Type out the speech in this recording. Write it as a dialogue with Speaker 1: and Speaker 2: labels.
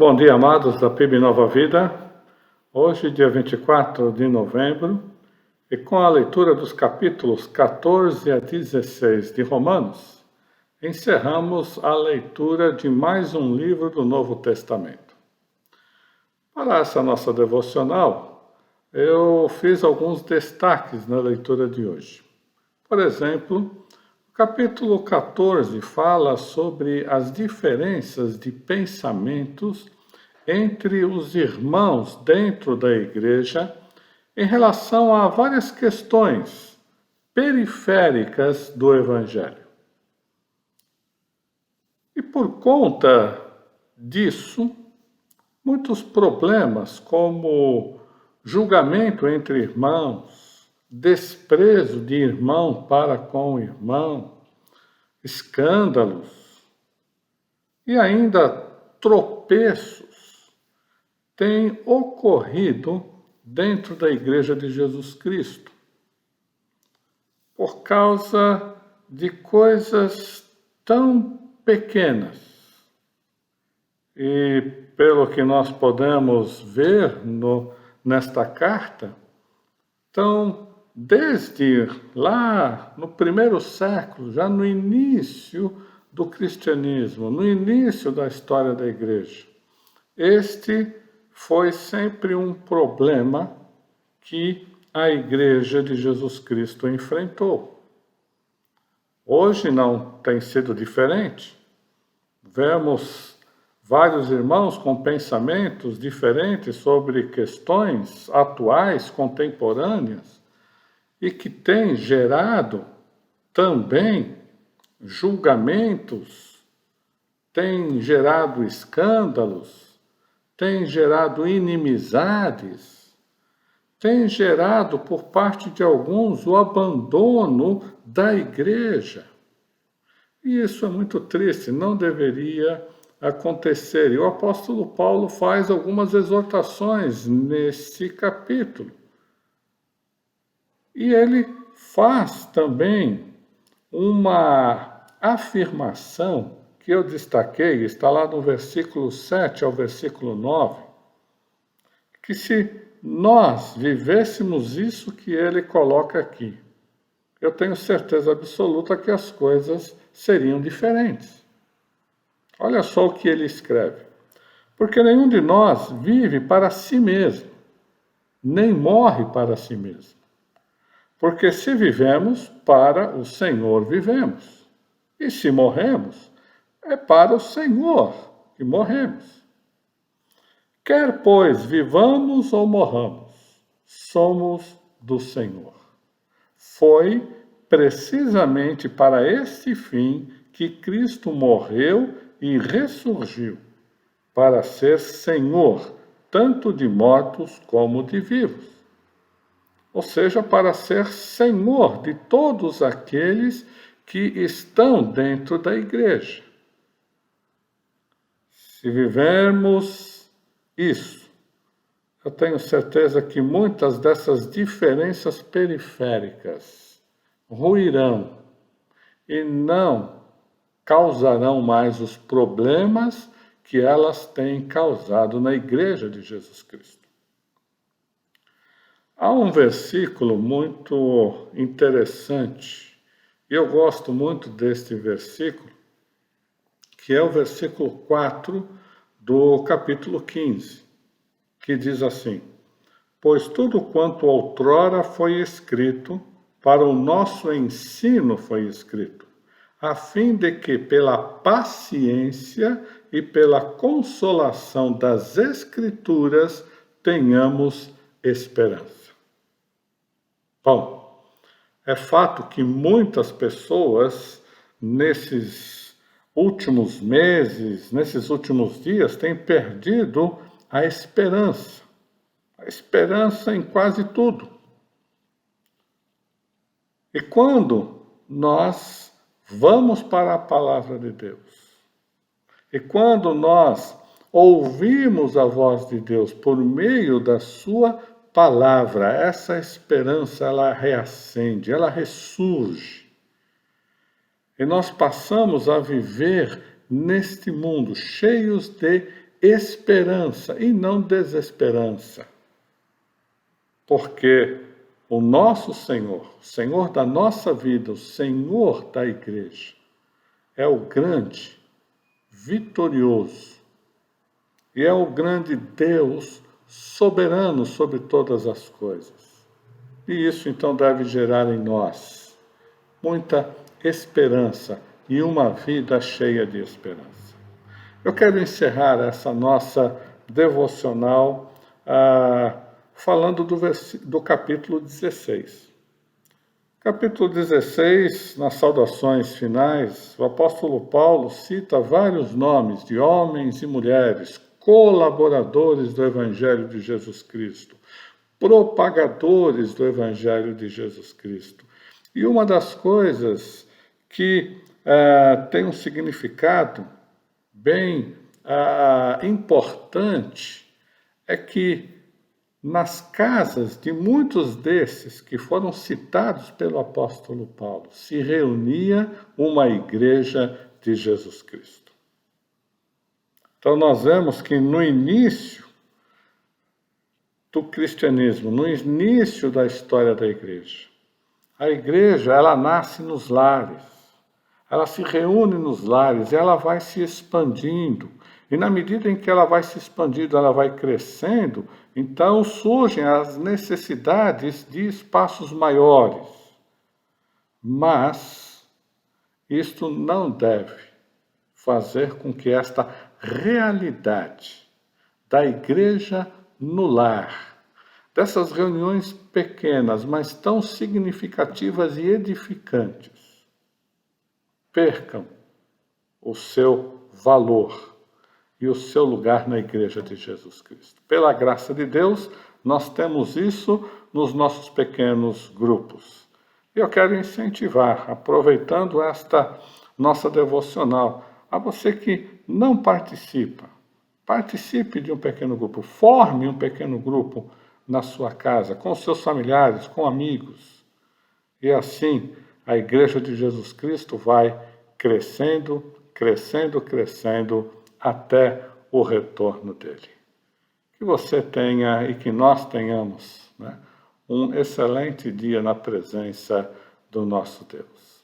Speaker 1: Muito bom dia, amados da PIB Nova Vida. Hoje, dia 24 de novembro, e com a leitura dos capítulos 14 a 16 de Romanos, encerramos a leitura de mais um livro do Novo Testamento. Para essa nossa devocional, eu fiz alguns destaques na leitura de hoje. Por exemplo, o capítulo 14 fala sobre as diferenças de pensamentos entre os irmãos dentro da igreja em relação a várias questões periféricas do Evangelho. E por conta disso, muitos problemas como julgamento entre irmãos, desprezo de irmão para com irmão, escândalos e ainda tropeços têm ocorrido dentro da Igreja de Jesus Cristo por causa de coisas tão pequenas. E pelo que nós podemos ver nesta carta, então, desde lá no primeiro século, já no início do cristianismo, no início da história da igreja, este foi sempre um problema que a Igreja de Jesus Cristo enfrentou. Hoje não tem sido diferente. Vemos vários irmãos com pensamentos diferentes sobre questões atuais, contemporâneas, e que têm gerado também julgamentos, têm gerado escândalos, têm gerado inimizades, têm gerado por parte de alguns o abandono da igreja. E isso é muito triste, não deveria acontecer. E o apóstolo Paulo faz algumas exortações nesse capítulo. E ele faz também uma afirmação que eu destaquei, está lá no versículo 7 ao versículo 9, que se nós vivêssemos isso que ele coloca aqui, eu tenho certeza absoluta que as coisas seriam diferentes. Olha só o que ele escreve. Porque nenhum de nós vive para si mesmo, nem morre para si mesmo. Porque se vivemos, para o Senhor vivemos. E se morremos, é para o Senhor que morremos. Quer, pois, vivamos ou morramos, somos do Senhor. Foi precisamente para este fim que Cristo morreu e ressurgiu, para ser Senhor, tanto de mortos como de vivos. Ou seja, para ser Senhor de todos aqueles que estão dentro da igreja. Se vivermos isso, eu tenho certeza que muitas dessas diferenças periféricas ruirão e não causarão mais os problemas que elas têm causado na Igreja de Jesus Cristo. Há um versículo muito interessante, e eu gosto muito deste versículo, que é o versículo 4 do capítulo 15, que diz assim: Pois tudo quanto outrora foi escrito, para o nosso ensino foi escrito, a fim de que pela paciência e pela consolação das Escrituras tenhamos esperança. Bom, é fato que muitas pessoas nesses últimos meses, nesses últimos dias, têm perdido a esperança em quase tudo. E quando nós vamos para a palavra de Deus, e quando nós ouvimos a voz de Deus por meio da sua palavra, essa esperança, ela reacende, ela ressurge. E nós passamos a viver neste mundo cheios de esperança e não desesperança. Porque o nosso Senhor, o Senhor da nossa vida, o Senhor da igreja, é o grande, vitorioso, e é o grande Deus soberano sobre todas as coisas. E isso então deve gerar em nós muita esperança e uma vida cheia de esperança. Eu quero encerrar essa nossa devocional falando do capítulo 16. Capítulo 16, nas saudações finais, o apóstolo Paulo cita vários nomes de homens e mulheres, colaboradores do Evangelho de Jesus Cristo, propagadores do Evangelho de Jesus Cristo. E uma das coisas que tem um significado bem importante é que nas casas de muitos desses que foram citados pelo apóstolo Paulo, se reunia uma igreja de Jesus Cristo. Então nós vemos que no início do cristianismo, no início da história da igreja, a igreja ela nasce nos lares, ela se reúne nos lares, ela vai se expandindo. E na medida em que ela vai se expandindo, ela vai crescendo, então surgem as necessidades de espaços maiores. Mas isto não deve fazer com que esta realidade da igreja no lar, dessas reuniões pequenas, mas tão significativas e edificantes, percam o seu valor e o seu lugar na Igreja de Jesus Cristo. Pela graça de Deus, nós temos isso nos nossos pequenos grupos. E eu quero incentivar, aproveitando esta nossa devocional, a você que não participa, participe de um pequeno grupo, forme um pequeno grupo na sua casa, com seus familiares, com amigos. E assim, a Igreja de Jesus Cristo vai crescendo, crescendo, crescendo, até o retorno dele. Que você tenha e que nós tenhamos um excelente dia na presença do nosso Deus.